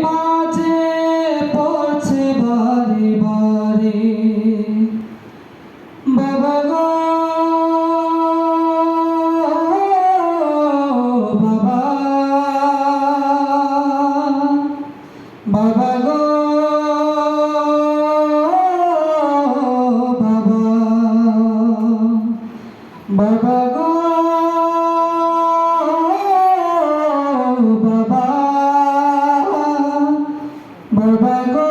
মাঝে পড়ছে বারে বারে বাবা গো বাবা বাবা গো বাবা বাবা গো বাবা বাবা গো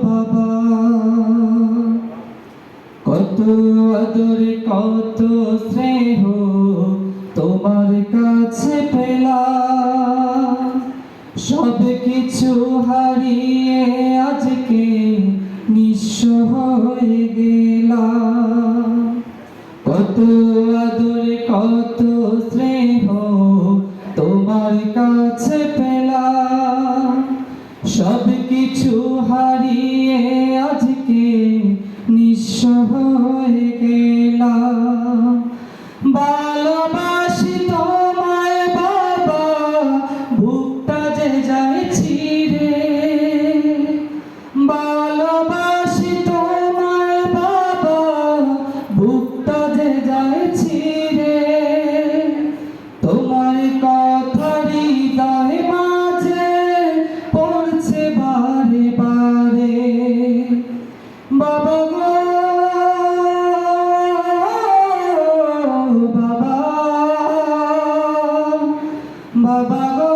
বাবা কত আদর কত স্নেহ তোমার কাছে পেলাম সব কিছু হারিয়ে আজকে নিঃস্ব হয়ে গেলাম কত আদর কত স্নেহ তোমার কাছে পেলাম সব কিছু হারিয়ে আজকে নিঃস্ব হয়ে গেলাম ভালোবাসি তোমায় বাবা বুকটা যে যায় ছিঁড়ে ভালোবাসি তোমায় বাবা বুকটা যে যায় ছিঁড়ে তোমার কথা হৃদয় মাঝে পড়ছে বারে বারে বাবা গো বাবা বাবা গো